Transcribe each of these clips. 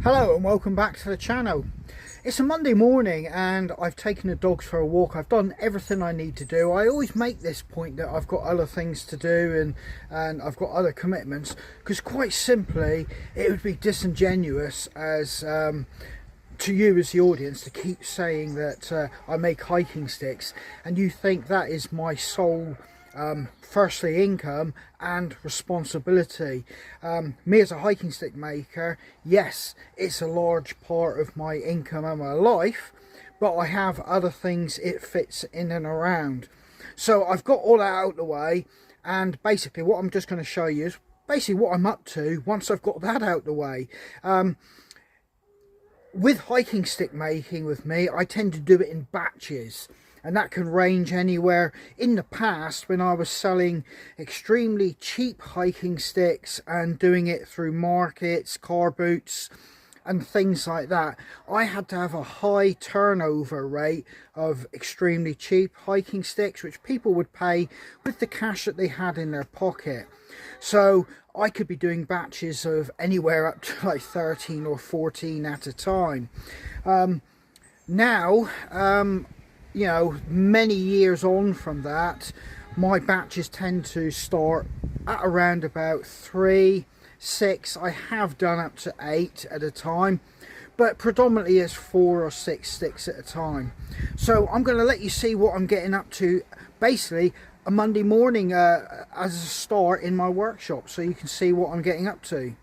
Hello and welcome back to the channel. It's a Monday morning and I've taken the dogs for a walk. I've done everything I need to do. I always make this point that I've got other things to do and I've got other commitments, because quite simply it would be disingenuous as to you as the audience to keep saying that I make hiking sticks and you think that is my sole firstly income and responsibility. Me as a hiking stick maker, yes, it's a large part of my income and my life, but I have other things it fits in and around. So I've got all that out of the way, and basically what I'm just going to show you is basically what I'm up to once I've got that out of the way. With hiking stick making with me, I tend to do it in batches. And that can range anywhere. In the past, when I was selling extremely cheap hiking sticks and doing it through markets, car boots and things like that, I had to have a high turnover rate of extremely cheap hiking sticks, which people would pay with the cash that they had in their pocket. So I could be doing batches of anywhere up to like 13 or 14 at a time. Now, you know, many years on from that, my batches tend to start at around about 3, 6. I have done up to 8 at a time, but predominantly it's 4 or 6 sticks at a time. So I'm going to let you see what I'm getting up to, basically a Monday morning as a start in my workshop, so you can see what I'm getting up to.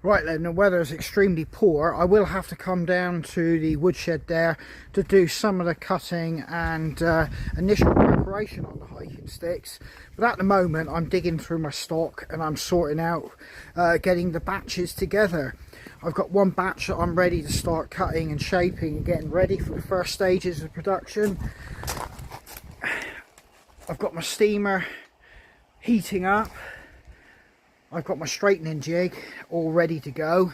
Right then, the weather is extremely poor. I will have to come down to the woodshed there to do some of the cutting and initial preparation on the hiking sticks. But at the moment I'm digging through my stock and I'm sorting out getting the batches together. I've got one batch that I'm ready to start cutting and shaping and getting ready for the first stages of production. I've got my steamer heating up. I've got my straightening jig all ready to go.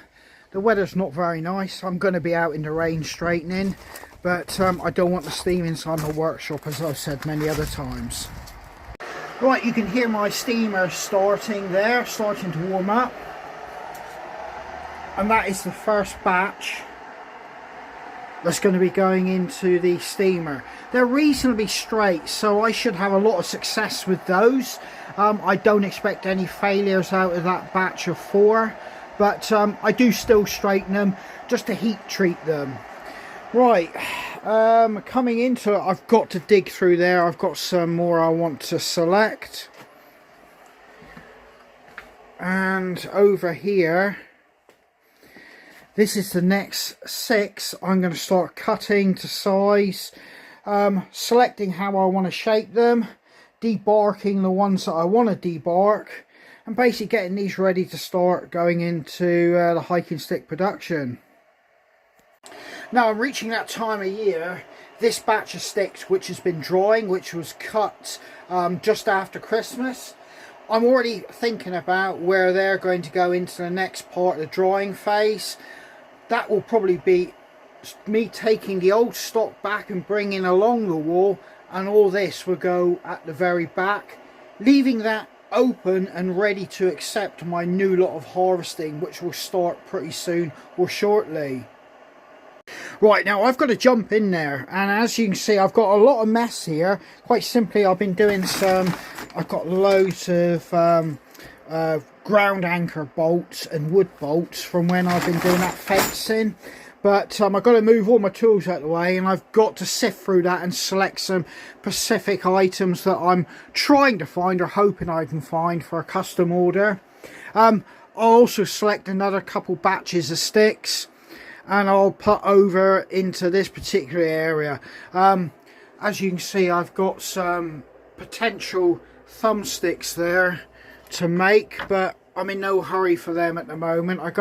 The weather's not very nice. I'm going to be out in the rain straightening, but I don't want the steam inside my workshop, as I've said many other times. Right, you can hear my steamer starting there, starting to warm up. And that is the first batch that's going to be going into the steamer. They're reasonably straight, so I should have a lot of success with those. I don't expect any failures out of that batch of 4, but I do still straighten them just to heat treat them. Right, coming into it, I've got to dig through there. I've got some more I want to select. And over here, this is the next 6. I'm going to start cutting to size, selecting how I want to shape them, debarking the ones that I want to debark, and basically getting these ready to start going into the hiking stick production. Now I'm reaching that time of year. This batch of sticks which has been drying, which was cut just after Christmas, I'm already thinking about where they're going to go into the next part of the drying phase. That will probably be me taking the old stock back and bringing along the wall, and all this will go at the very back, leaving that open and ready to accept my new lot of harvesting, which will start pretty soon or shortly. Right, now I've got to jump in there, and as you can see I've got a lot of mess here. Quite simply, I've been doing I've got loads of ground anchor bolts and wood bolts from when I've been doing that fencing. But I've got to move all my tools out of the way, and I've got to sift through that and select some specific items that I'm trying to find or hoping I can find for a custom order. I'll also select another couple batches of sticks and I'll put over into this particular area. As you can see, I've got some potential thumbsticks there to make, but I'm in no hurry for them at the moment. I've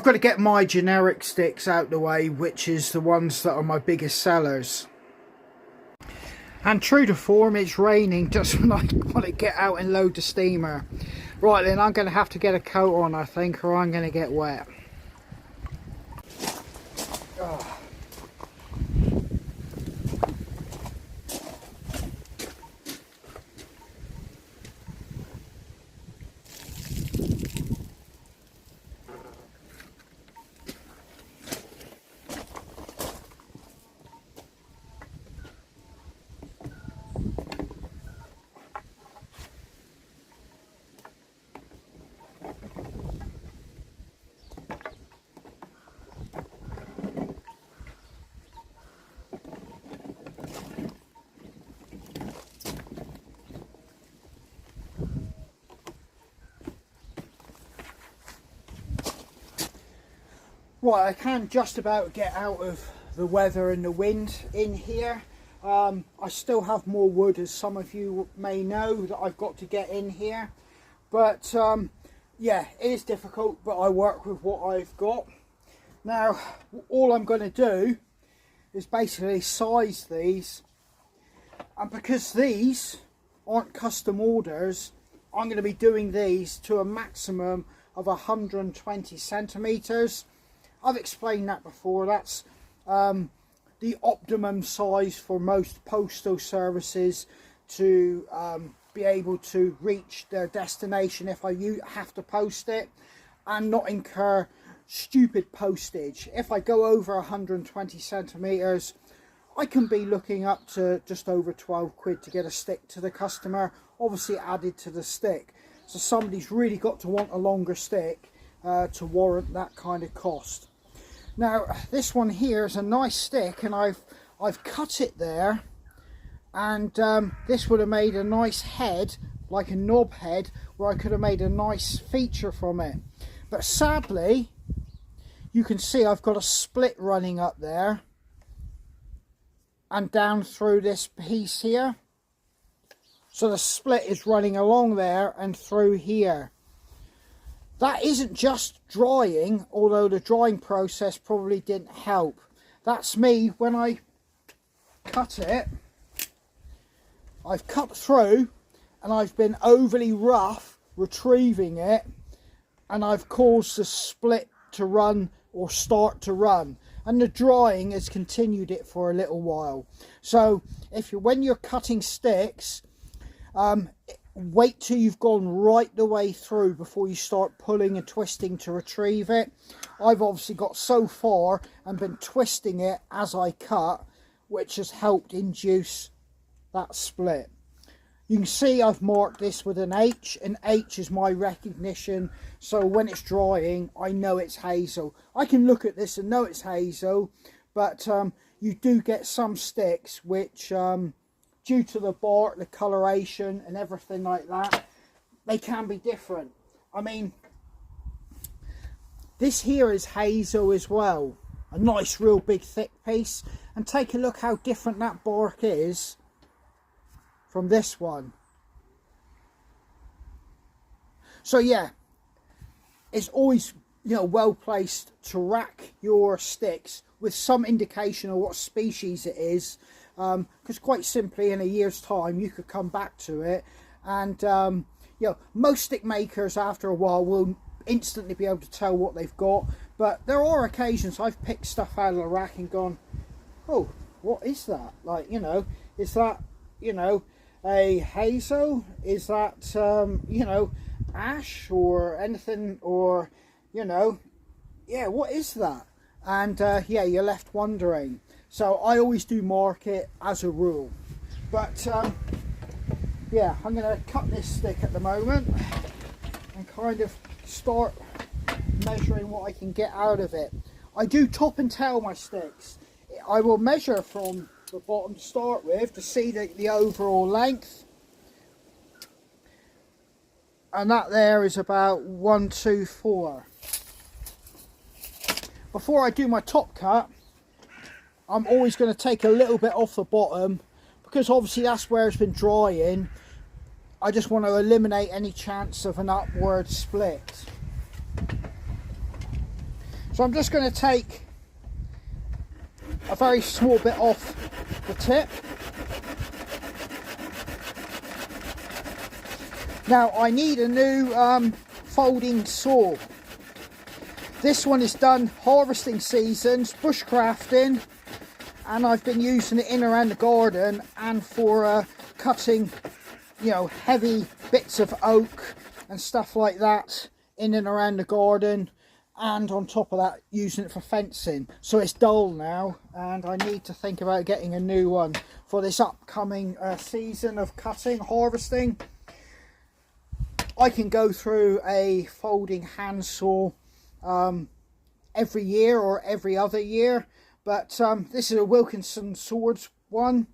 got to get my generic sticks out the way, which is the ones that are my biggest sellers. And true to form, it's raining just when I want to get out and load the steamer. Right then, I'm going to have to get a coat on, I think, or I'm going to get wet. Oh. Right, I can just about get out of the weather and the wind in here. I still have more wood, as some of you may know, that I've got to get in here. But yeah, it is difficult, but I work with what I've got. Now, all I'm going to do is basically size these. And because these aren't custom orders, I'm going to be doing these to a maximum of 120 centimetres. I've explained that before. That's the optimum size for most postal services to be able to reach their destination if I have to post it and not incur stupid postage. If I go over 120 centimetres, I can be looking up to just over 12 quid to get a stick to the customer, obviously added to the stick. So somebody's really got to want a longer stick to warrant that kind of cost. Now this one here is a nice stick, and I've cut it there, and this would have made a nice head, like a knob head, where I could have made a nice feature from it. But sadly, you can see I've got a split running up there and down through this piece here. So the split is running along there and through here. That isn't just drying, although the drying process probably didn't help. That's me when I cut it. I've cut through and I've been overly rough retrieving it, and I've caused the split to run or start to run, and the drying has continued it for a little while. So when you're cutting sticks, wait till you've gone right the way through before you start pulling and twisting to retrieve it. I've obviously got so far and been twisting it as I cut, which has helped induce that split. You can see I've marked this with an H, and H is my recognition, so when it's drying I know it's hazel. I can look at this and know it's hazel, but you do get some sticks which due to the bark, the coloration and everything like that, they can be different. I mean, this here is hazel as well, a nice real big thick piece, and take a look how different that bark is from this one. So yeah, it's always, you know, well placed to rack your sticks with some indication of what species it is, because quite simply in a year's time you could come back to it, and you know, most stick makers after a while will instantly be able to tell what they've got. But there are occasions I've picked stuff out of the rack and gone, oh, what is that? Like, you know, is that, you know, a hazel? Is that you know, ash or anything, or, you know, yeah, what is that? And yeah, you're left wondering. So I always do mark it as a rule. But yeah, I'm going to cut this stick at the moment and kind of start measuring what I can get out of it. I do top and tail my sticks. I will measure from the bottom to start with to see the overall length. And that there is about 1, 2, 4. Before I do my top cut, I'm always going to take a little bit off the bottom, because obviously that's where it's been drying. I just want to eliminate any chance of an upward split. So I'm just going to take a very small bit off the tip. Now I need a new folding saw. This one is done harvesting seasons, bushcrafting, and I've been using it in around the garden and for cutting, you know, heavy bits of oak and stuff like that in and around the garden, and on top of that using it for fencing. So it's dull now, and I need to think about getting a new one for this upcoming season of cutting, harvesting. I can go through a folding handsaw every year or every other year, but this is a Wilkinson Swords one.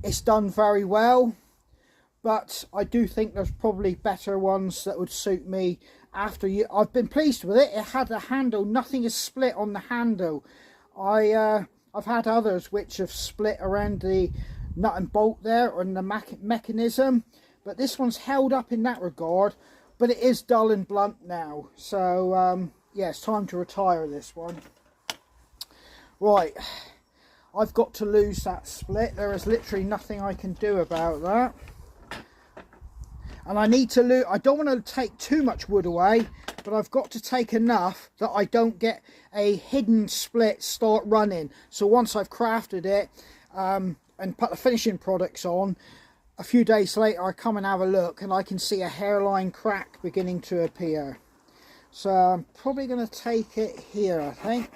It's done very well, but I do think there's probably better ones that would suit me after you. I've been pleased with it. It had a handle, nothing is split on the handle. I've had others which have split around the nut and bolt there or in the mechanism, but this one's held up in that regard, but it is dull and blunt now. So yeah, it's time to retire this one. Right, I've got to lose that split. There is literally nothing I can do about that. And I need to lose, I don't want to take too much wood away, but I've got to take enough that I don't get a hidden split start running. So once I've crafted it and put the finishing products on, a few days later I come and have a look and I can see a hairline crack beginning to appear. So I'm probably going to take it here, I think.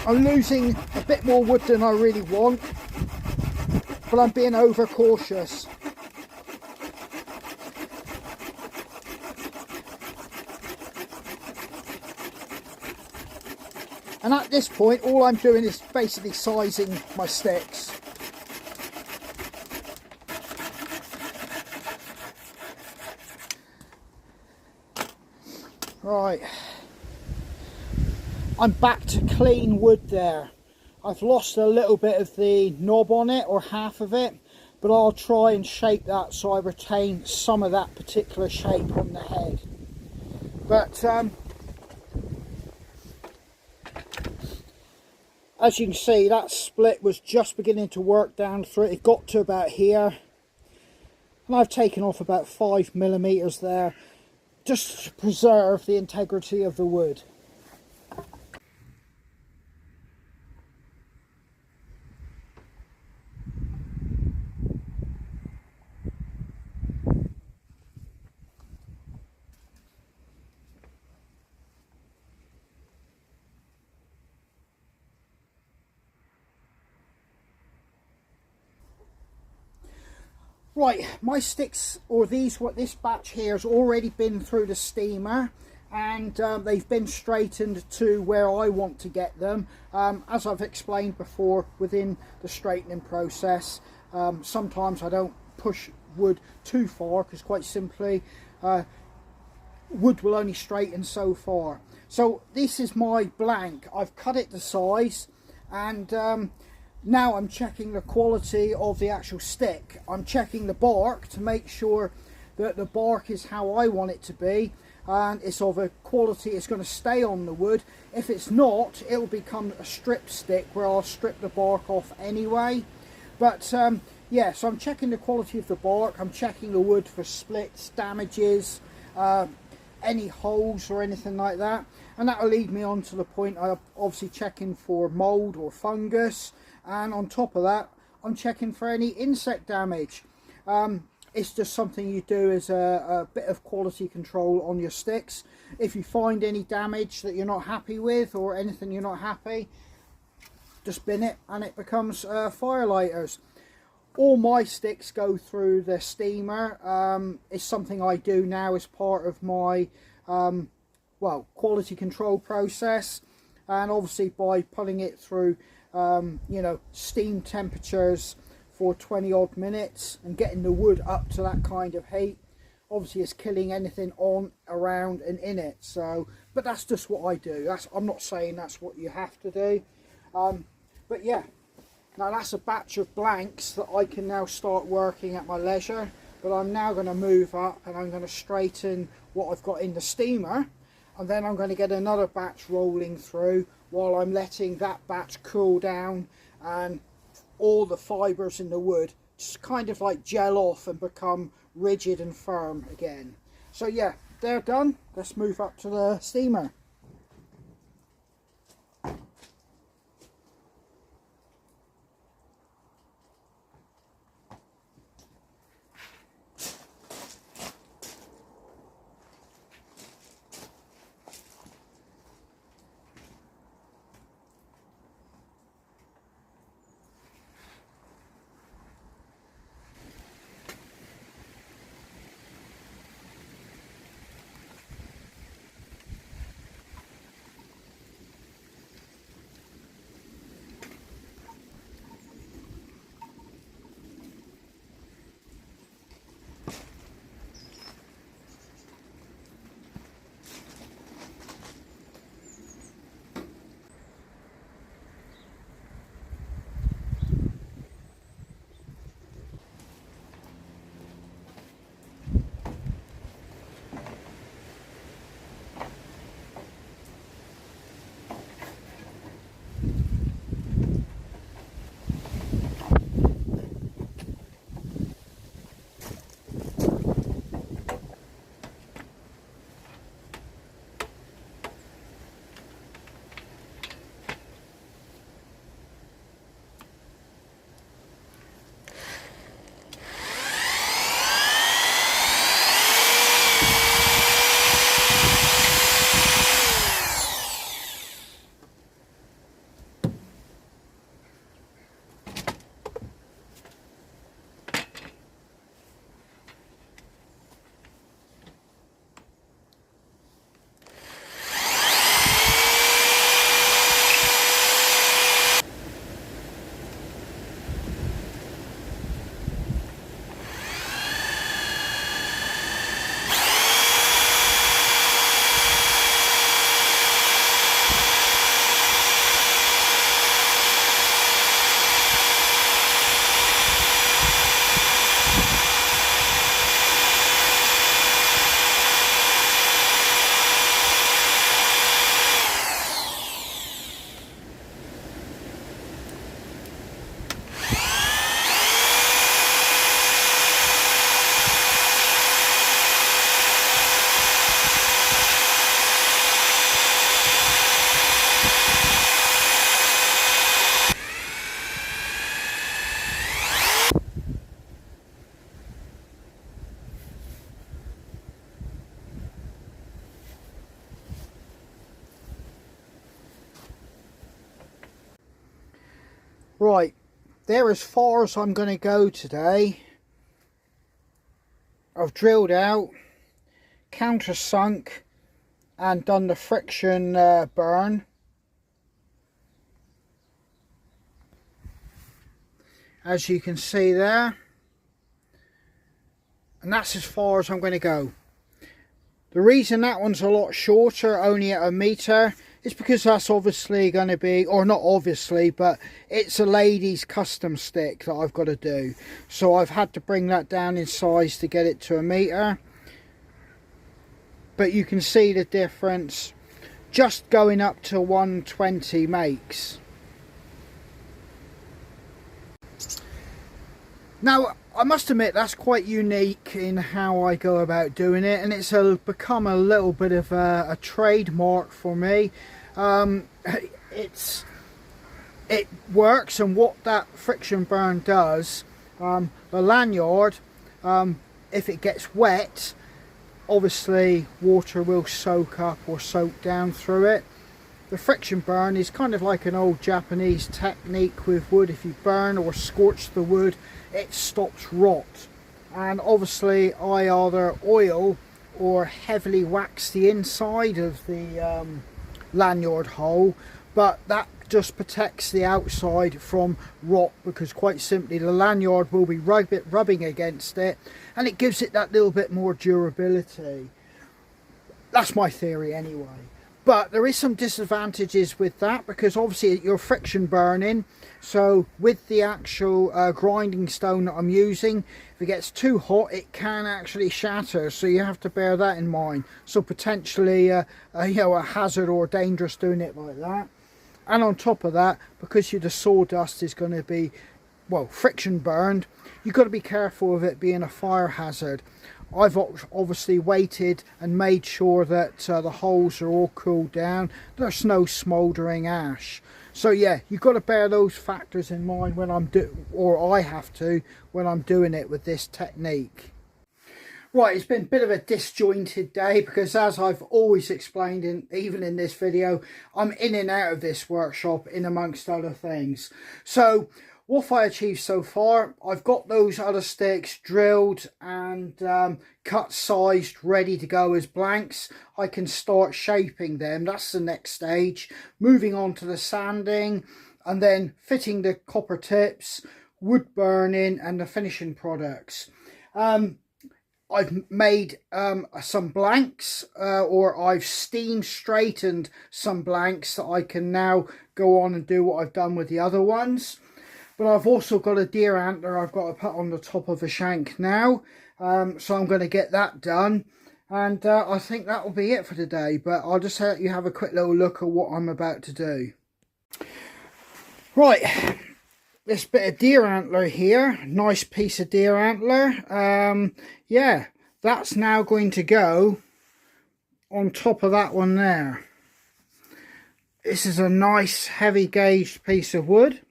I'm losing a bit more wood than I really want, but I'm being over cautious. And at this point, all I'm doing is basically sizing my sticks. Right, I'm back to clean wood there. I've lost a little bit of the knob on it, or half of it, but I'll try and shape that so I retain some of that particular shape on the head. But as you can see, that split was just beginning to work down through it. It got to about here, and I've taken off about 5mm there, just to preserve the integrity of the wood. Right, my sticks, or these, what this batch here has already been through the steamer, and they've been straightened to where I want to get them. As I've explained before, within the straightening process, sometimes I don't push wood too far, because quite simply wood will only straighten so far. So this is my blank. I've cut it to size, and now I'm checking the quality of the actual stick. I'm checking the bark to make sure that the bark is how I want it to be, and it's of a quality it's going to stay on the wood. If it's not, it'll become a strip stick where I'll strip the bark off anyway. But yeah, so I'm checking the quality of the bark. I'm checking the wood for splits, damages, any holes or anything like that, and that will lead me on to the point I'm obviously checking for mold or fungus. And on top of that, I'm checking for any insect damage. It's just something you do as a bit of quality control on your sticks. If you find any damage that you're not happy with, or anything you're not happy, just bin it and it becomes firelighters. All my sticks go through the steamer. It's something I do now as part of my well, quality control process, and obviously by putting it through you know, steam temperatures for 20 odd minutes and getting the wood up to that kind of heat, obviously it's killing anything on, around and in it. So, but that's just what I do. I'm not saying that's what you have to do, but yeah, now that's a batch of blanks that I can now start working at my leisure. But I'm now going to move up and I'm going to straighten what I've got in the steamer, and then I'm going to get another batch rolling through while I'm letting that batch cool down and all the fibres in the wood just kind of like gel off and become rigid and firm again. So yeah, they're done. Let's move up to the steamer. Right, they're as far as I'm going to go today. I've drilled out, countersunk and done the friction burn. As you can see there. And that's as far as I'm going to go. The reason that one's a lot shorter, only at 1 metre, is because that's obviously going to be, or not obviously, but it's a lady's custom stick that I've got to do. So I've had to bring that down in size to get it to 1 metre. But you can see the difference just going up to 120 makes. Now, I must admit that's quite unique in how I go about doing it, and it's become a little bit of a trademark for me. It works, and what that friction burn does, the lanyard, if it gets wet, obviously water will soak up or soak down through it. The friction burn is kind of like an old Japanese technique with wood. If you burn or scorch the wood, it stops rot. And obviously I either oil or heavily wax the inside of the lanyard hole, but that just protects the outside from rot, because quite simply the lanyard will be rubbing against it, and it gives it that little bit more durability. That's my theory anyway. But there is some disadvantages with that, because obviously you're friction burning. So with the actual grinding stone that I'm using, if it gets too hot, it can actually shatter. So you have to bear that in mind. So potentially you know, a hazard or dangerous doing it like that. And on top of that, because the sawdust is going to be well, friction burned, you've got to be careful of it being a fire hazard. I've obviously waited and made sure that the holes are all cooled down. There's no smouldering ash. So yeah, you've got to bear those factors in mind when I have to, when I'm doing it with this technique. Right, it's been a bit of a disjointed day because, as I've always explained, even in this video, I'm in and out of this workshop in amongst other things. So what I achieved so far, I've got those other sticks drilled and cut, sized, ready to go as blanks. I can start shaping them. That's the next stage. Moving on to the sanding and then fitting the copper tips, wood burning and the finishing products. I've made some blanks, or I've steam straightened some blanks that I can now go on and do what I've done with the other ones. But I've also got a deer antler I've got to put on the top of the shank now, so I'm going to get that done. And I think that will be it for today, but I'll just let you have a quick little look at what I'm about to do. Right, this bit of deer antler here, nice piece of deer antler. Yeah, that's now going to go on top of that one there. This is a nice heavy gauged piece of wood.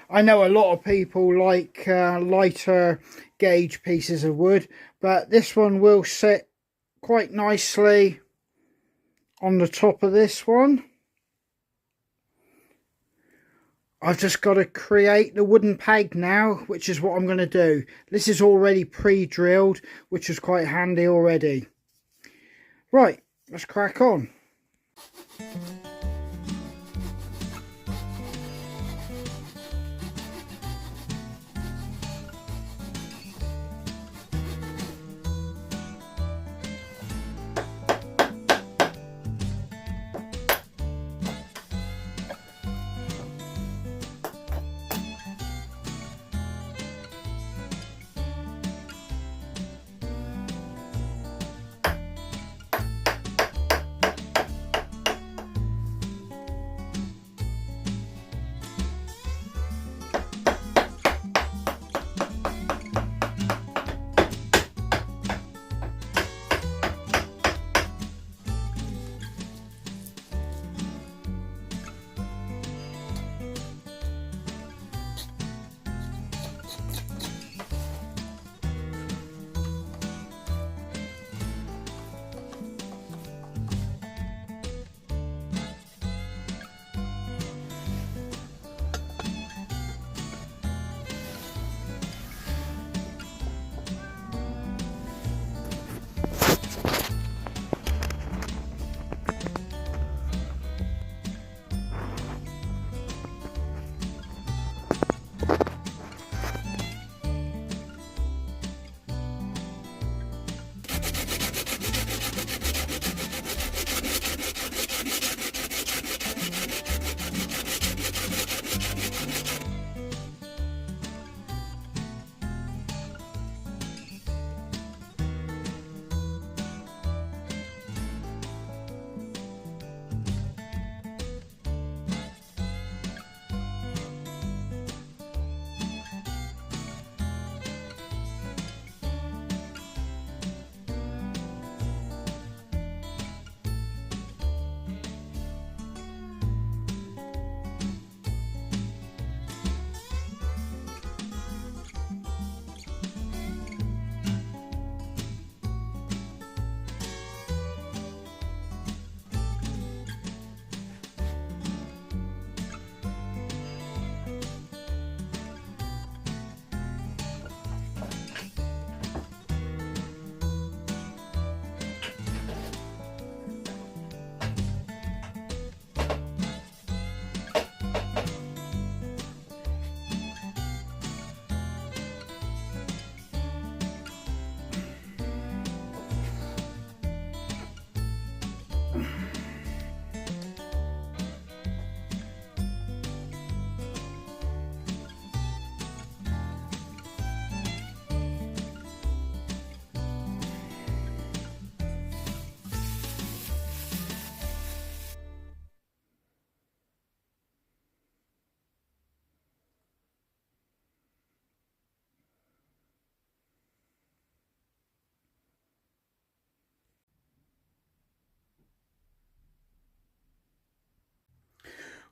I know a lot of people like lighter gauge pieces of wood, but this one will sit quite nicely on the top of this one. I've just got to create the wooden peg now, which is what I'm going to do. This is already pre-drilled, which is quite handy already. Right, let's crack on.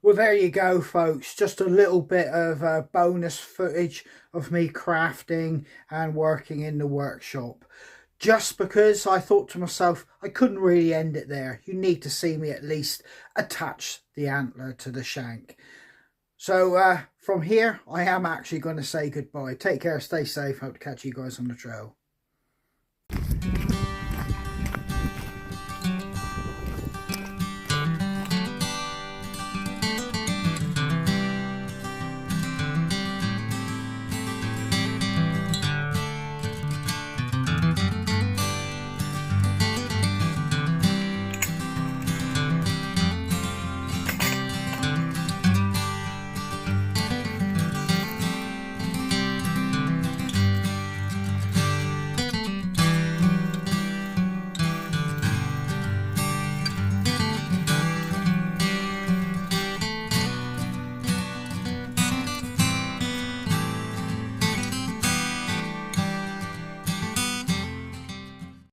Well, there you go, folks. Just a little bit of bonus footage of me crafting and working in the workshop. Just because I thought to myself, I couldn't really end it there. You need to see me at least attach the antler to the shank. So from here, I am actually going to say goodbye. Take care, stay safe. Hope to catch you guys on the trail.